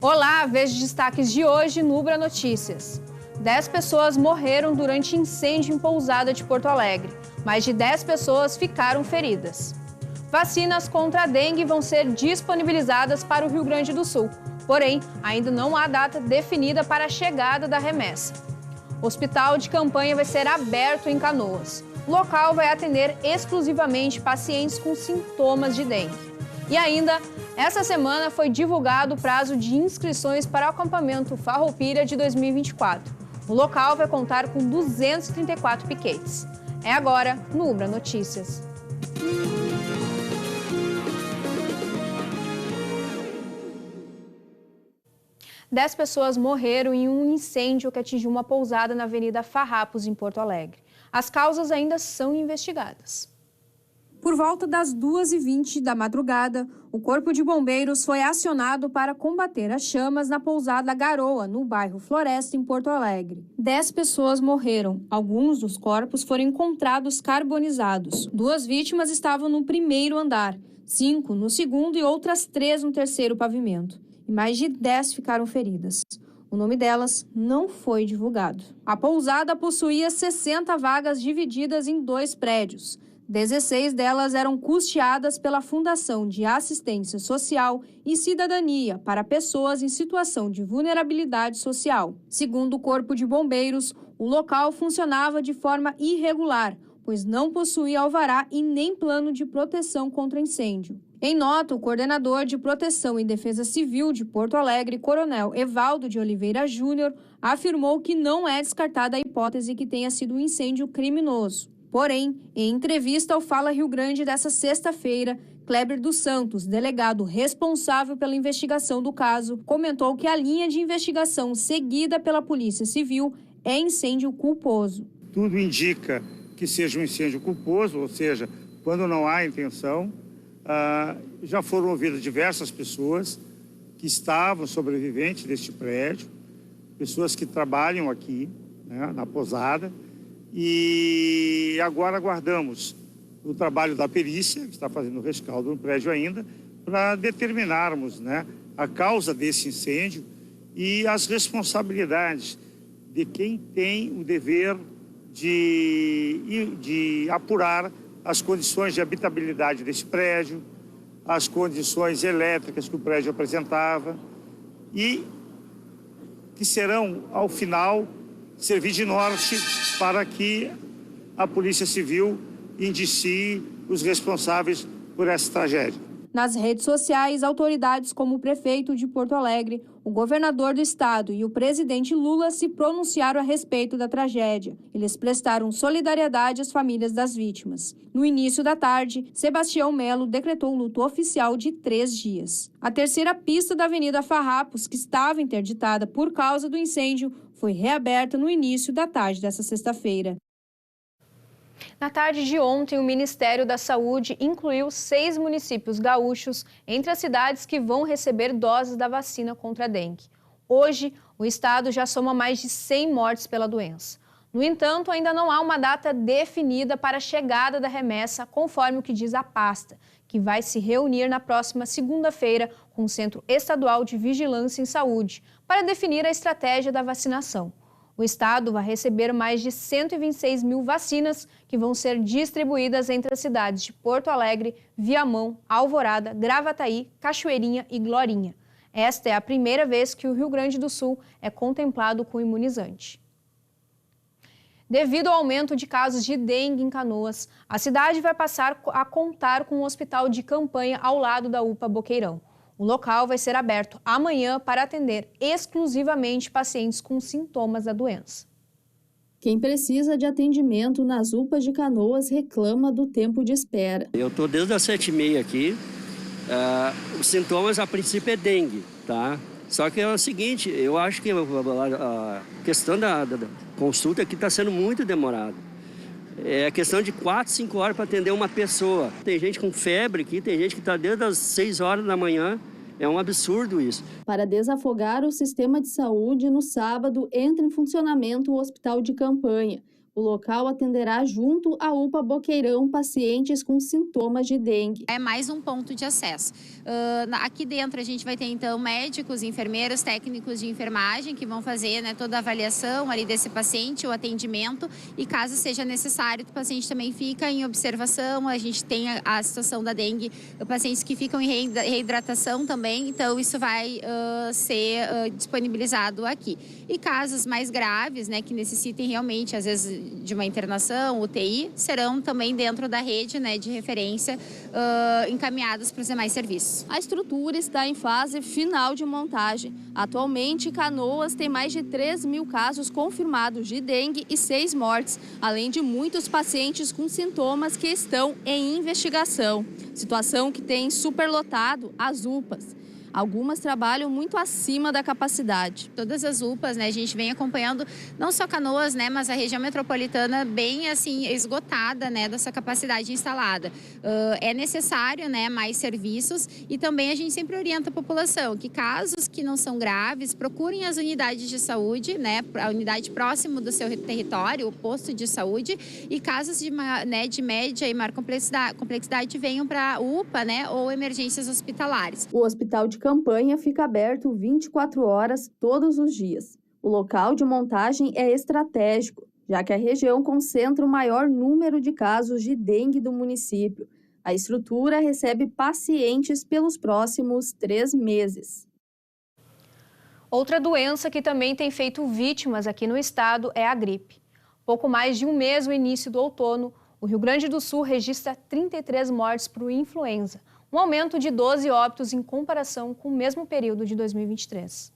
Olá, veja os destaques de hoje no Ubra Notícias. 10 pessoas morreram durante incêndio em pousada de Porto Alegre. Mais de 10 pessoas ficaram feridas. Vacinas contra a dengue vão ser disponibilizadas para o Rio Grande do Sul. Porém, ainda não há data definida para a chegada da remessa. O hospital de campanha vai ser aberto em Canoas. O local vai atender exclusivamente pacientes com sintomas de dengue. E ainda, essa semana foi divulgado o prazo de inscrições para o acampamento Farroupilha de 2024. O local vai contar com 234 piquetes. É agora no Ubra Notícias. Dez pessoas morreram em um incêndio que atingiu uma pousada na Avenida Farrapos, em Porto Alegre. As causas ainda são investigadas. Por volta das 2h20 da madrugada, o Corpo de Bombeiros foi acionado para combater as chamas na pousada Garoa, no bairro Floresta, em Porto Alegre. 10 pessoas morreram. Alguns dos corpos foram encontrados carbonizados. 2 vítimas estavam no primeiro andar, 5 no segundo e outras 3 no terceiro pavimento. E mais de 10 ficaram feridas. O nome delas não foi divulgado. A pousada possuía 60 vagas divididas em 2 prédios. 16 delas eram custeadas pela Fundação de Assistência Social e Cidadania para pessoas em situação de vulnerabilidade social. Segundo o Corpo de Bombeiros, o local funcionava de forma irregular, pois não possuía alvará e nem plano de proteção contra incêndio. Em nota, o coordenador de Proteção e Defesa Civil de Porto Alegre, Coronel Evaldo de Oliveira Júnior, afirmou que não é descartada a hipótese que tenha sido um incêndio criminoso. Porém, em entrevista ao Fala Rio Grande desta sexta-feira, Kleber dos Santos, delegado responsável pela investigação do caso, comentou que a linha de investigação seguida pela Polícia Civil é incêndio culposo. Tudo indica que seja um incêndio culposo, ou seja, quando não há intenção. Já foram ouvidas diversas pessoas que estavam sobreviventes deste prédio, pessoas que trabalham aqui, né, na pousada. E agora aguardamos o trabalho da perícia, que está fazendo o rescaldo no prédio ainda, para determinarmos, né, a causa desse incêndio e as responsabilidades de quem tem o dever de apurar as condições de habitabilidade desse prédio, as condições elétricas que o prédio apresentava e que serão, ao final, servir de norte para que a Polícia Civil indicie os responsáveis por essa tragédia. Nas redes sociais, autoridades como o prefeito de Porto Alegre, o governador do estado e o presidente Lula se pronunciaram a respeito da tragédia. Eles prestaram solidariedade às famílias das vítimas. No início da tarde, Sebastião Melo decretou luto oficial de 3 dias. A terceira pista da Avenida Farrapos, que estava interditada por causa do incêndio, foi reaberta no início da tarde desta sexta-feira. Na tarde de ontem, o Ministério da Saúde incluiu 6 municípios gaúchos entre as cidades que vão receber doses da vacina contra a dengue. Hoje, o estado já soma mais de 100 mortes pela doença. No entanto, ainda não há uma data definida para a chegada da remessa, conforme o que diz a pasta, que vai se reunir na próxima segunda-feira com o Centro Estadual de Vigilância em Saúde para definir a estratégia da vacinação. O estado vai receber mais de 126 mil vacinas que vão ser distribuídas entre as cidades de Porto Alegre, Viamão, Alvorada, Gravataí, Cachoeirinha e Glorinha. Esta é a primeira vez que o Rio Grande do Sul é contemplado com imunizante. Devido ao aumento de casos de dengue em Canoas, a cidade vai passar a contar com um hospital de campanha ao lado da UPA Boqueirão. O local vai ser aberto amanhã para atender exclusivamente pacientes com sintomas da doença. Quem precisa de atendimento nas UPAs de Canoas reclama do tempo de espera. Eu estou desde as 7h30 aqui. Os sintomas, a princípio, é dengue, tá? Só que é o seguinte, eu acho que a questão da consulta aqui está sendo muito demorada. É questão de 4, 5 horas para atender uma pessoa. Tem gente com febre aqui, tem gente que está desde as 6 horas da manhã. É um absurdo isso. Para desafogar o sistema de saúde, no sábado entra em funcionamento o hospital de campanha. O local atenderá junto à UPA Boqueirão pacientes com sintomas de dengue. É mais um ponto de acesso. Aqui dentro a gente vai ter então médicos, enfermeiros, técnicos de enfermagem que vão fazer, né, toda a avaliação ali desse paciente, o atendimento, e caso seja necessário, o paciente também fica em observação. A gente tem a situação da dengue, pacientes que ficam em reidratação também, então isso vai ser disponibilizado aqui. E casos mais graves, né, que necessitem realmente, às vezes, de uma internação, UTI, serão também dentro da rede, né, de referência, encaminhados para os demais serviços. A estrutura está em fase final de montagem. Atualmente, Canoas tem mais de 3.000 casos confirmados de dengue e 6 mortes, além de muitos pacientes com sintomas que estão em investigação. Situação que tem superlotado as UPAs. Algumas trabalham muito acima da capacidade. Todas as UPAs, né, a gente vem acompanhando não só Canoas, né, mas a região metropolitana bem assim esgotada, né, dessa capacidade instalada. É necessário, né, mais serviços, e também a gente sempre orienta a população que casos que não são graves, procurem as unidades de saúde, né, a unidade próximo do seu território, o posto de saúde, e casos de média e maior complexidade venham para a UPA, né, ou emergências hospitalares. O Hospital de Campanha fica aberto 24 horas todos os dias. O local de montagem é estratégico, já que a região concentra o maior número de casos de dengue do município. A estrutura recebe pacientes pelos próximos 3 meses. Outra doença que também tem feito vítimas aqui no estado é a gripe. Pouco mais de um mês do início do outono, o Rio Grande do Sul registra 33 mortes por influenza, um aumento de 12 óbitos em comparação com o mesmo período de 2023.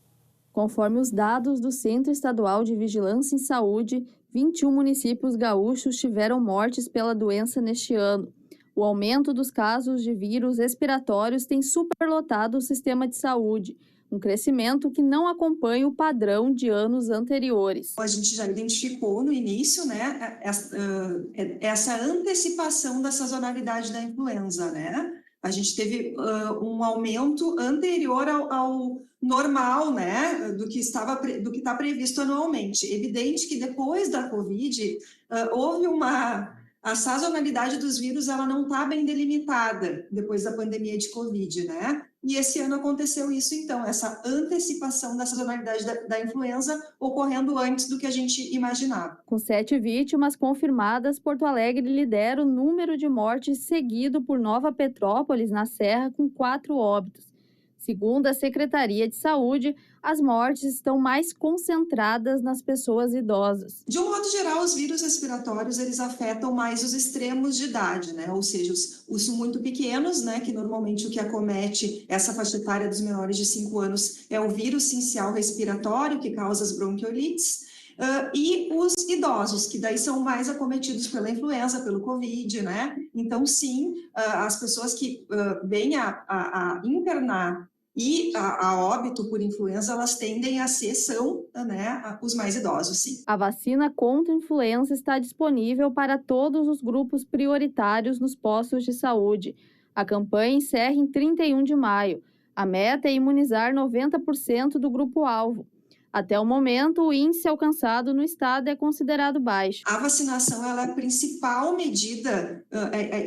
Conforme os dados do Centro Estadual de Vigilância em Saúde, 21 municípios gaúchos tiveram mortes pela doença neste ano. O aumento dos casos de vírus respiratórios tem superlotado o sistema de saúde, um crescimento que não acompanha o padrão de anos anteriores. A gente já identificou no início, né, essa antecipação da sazonalidade da influenza, né? A gente teve um aumento anterior ao normal, né, do que está previsto anualmente. Evidente que depois da Covid houve a sazonalidade dos vírus, ela não está bem delimitada depois da pandemia de Covid, né? E esse ano aconteceu isso, então, essa antecipação da sazonalidade da influenza ocorrendo antes do que a gente imaginava. Com 7 vítimas confirmadas, Porto Alegre lidera o número de mortes, seguido por Nova Petrópolis, na Serra, com 4 óbitos. Segundo a Secretaria de Saúde, as mortes estão mais concentradas nas pessoas idosas. De um modo geral, os vírus respiratórios, eles afetam mais os extremos de idade, né? Ou seja, os muito pequenos, né? Que normalmente o que acomete essa faixa etária dos menores de 5 anos é o vírus sincial respiratório, que causa as bronquiolites, e os idosos, que daí são mais acometidos pela influenza, pelo Covid, né? Então, sim, as pessoas que vêm a internar e a óbito por influenza, elas tendem a são, né, os mais idosos, sim. A vacina contra a influenza está disponível para todos os grupos prioritários nos postos de saúde. A campanha encerra em 31 de maio. A meta é imunizar 90% do grupo-alvo. Até o momento, o índice alcançado no estado é considerado baixo. A vacinação ela é a principal medida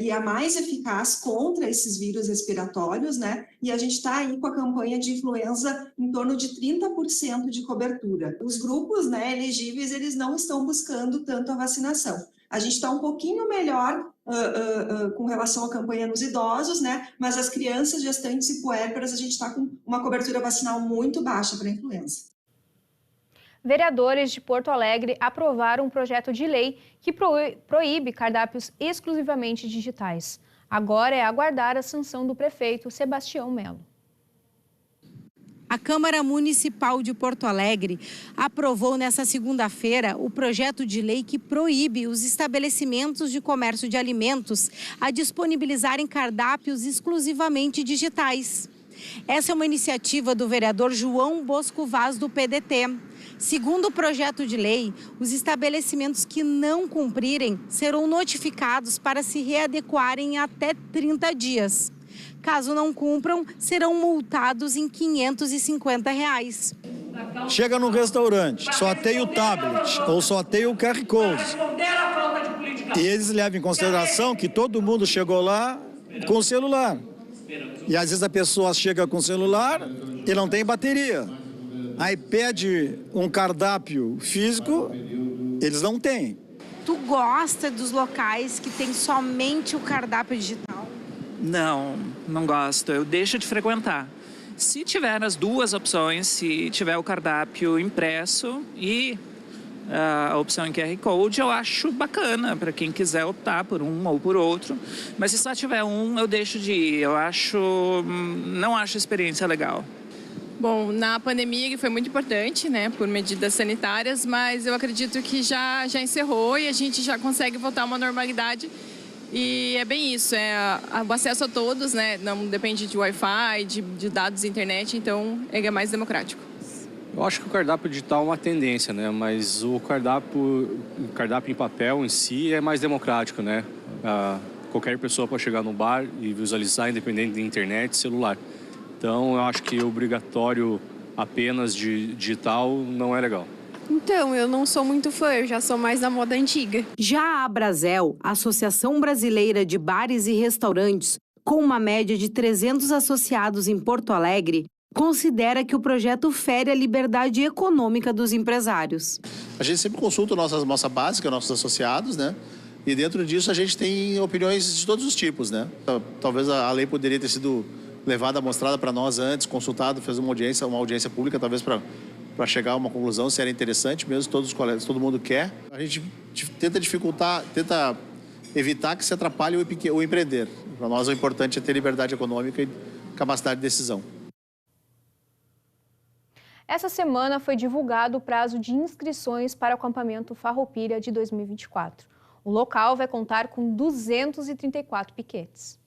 e a mais eficaz contra esses vírus respiratórios, né? E a gente está aí com a campanha de influenza em torno de 30% de cobertura. Os grupos, né, elegíveis, eles não estão buscando tanto a vacinação. A gente está um pouquinho melhor com relação à campanha nos idosos, né? Mas as crianças, gestantes e puérperas, a gente está com uma cobertura vacinal muito baixa para a influenza. Vereadores de Porto Alegre aprovaram um projeto de lei que proíbe cardápios exclusivamente digitais. Agora é aguardar a sanção do prefeito Sebastião Melo. A Câmara Municipal de Porto Alegre aprovou nesta segunda-feira o projeto de lei que proíbe os estabelecimentos de comércio de alimentos a disponibilizarem cardápios exclusivamente digitais. Essa é uma iniciativa do vereador João Bosco Vaz, do PDT. Segundo o projeto de lei, os estabelecimentos que não cumprirem serão notificados para se readequarem em até 30 dias. Caso não cumpram, serão multados em R$ 550. Chega num restaurante, só tem o tablet ou só tem o QR Code. E eles levam em consideração que todo mundo chegou lá com o celular. E às vezes a pessoa chega com o celular e não tem bateria. Aí pede um cardápio físico, eles não têm. Tu gosta dos locais que tem somente o cardápio digital? Não, não gosto. Eu deixo de frequentar. Se tiver as duas opções, se tiver o cardápio impresso e a opção em QR Code, eu acho bacana para quem quiser optar por um ou por outro. Mas se só tiver um, eu deixo de ir. Não acho a experiência legal. Bom, na pandemia que foi muito importante, né, por medidas sanitárias, mas eu acredito que já encerrou e a gente já consegue voltar a uma normalidade. E é bem isso, o acesso a todos, né, não depende de Wi-Fi, de dados de internet, então é mais democrático. Eu acho que o cardápio digital é uma tendência, né, mas o cardápio em papel em si é mais democrático, né. Qualquer pessoa pode chegar no bar e visualizar, independente de internet e celular. Então, eu acho que obrigatório apenas de digital não é legal. Então, eu não sou muito fã, eu já sou mais da moda antiga. Já a Abrazel, Associação Brasileira de Bares e Restaurantes, com uma média de 300 associados em Porto Alegre, considera que o projeto fere a liberdade econômica dos empresários. A gente sempre consulta a nossa base, que é nossos associados, né? E dentro disso a gente tem opiniões de todos os tipos, né? Talvez a lei poderia ter sido levada, mostrada para nós antes, consultado, fez uma audiência pública, talvez para chegar a uma conclusão, se era interessante mesmo, todos os colegas, todo mundo quer. A gente tenta tenta evitar que se atrapalhe o empreender. Para nós o importante é ter liberdade econômica e capacidade de decisão. Essa semana foi divulgado o prazo de inscrições para o acampamento Farroupilha de 2024. O local vai contar com 234 piquetes.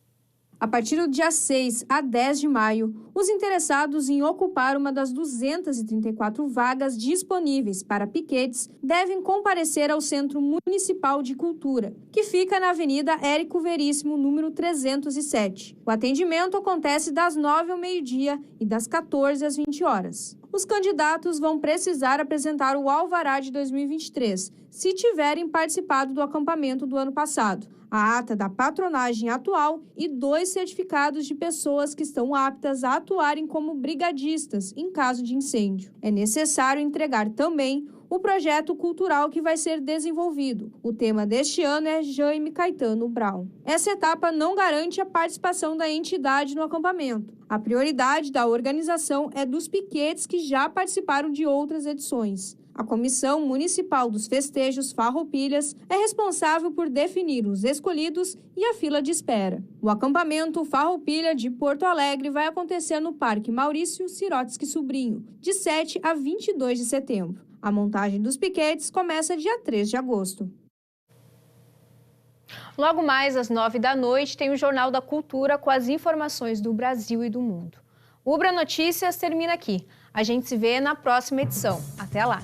A partir do dia 6 a 10 de maio, os interessados em ocupar uma das 234 vagas disponíveis para piquetes devem comparecer ao Centro Municipal de Cultura, que fica na Avenida Érico Veríssimo, número 307. O atendimento acontece das 9 ao meio-dia e das 14 às 20 horas. Os candidatos vão precisar apresentar o alvará de 2023, se tiverem participado do acampamento do ano passado, a ata da patronagem atual e 2 certificados de pessoas que estão aptas a atuarem como brigadistas em caso de incêndio. É necessário entregar também o projeto cultural que vai ser desenvolvido. O tema deste ano é Jaime Caetano Brown. Essa etapa não garante a participação da entidade no acampamento. A prioridade da organização é dos piquetes que já participaram de outras edições. A Comissão Municipal dos Festejos Farroupilhas é responsável por definir os escolhidos e a fila de espera. O acampamento Farroupilha de Porto Alegre vai acontecer no Parque Maurício Sirotsky Sobrinho, de 7 a 22 de setembro. A montagem dos piquetes começa dia 3 de agosto. Logo mais às 9 da noite tem o Jornal da Cultura com as informações do Brasil e do mundo. O Ubra Notícias termina aqui. A gente se vê na próxima edição. Até lá!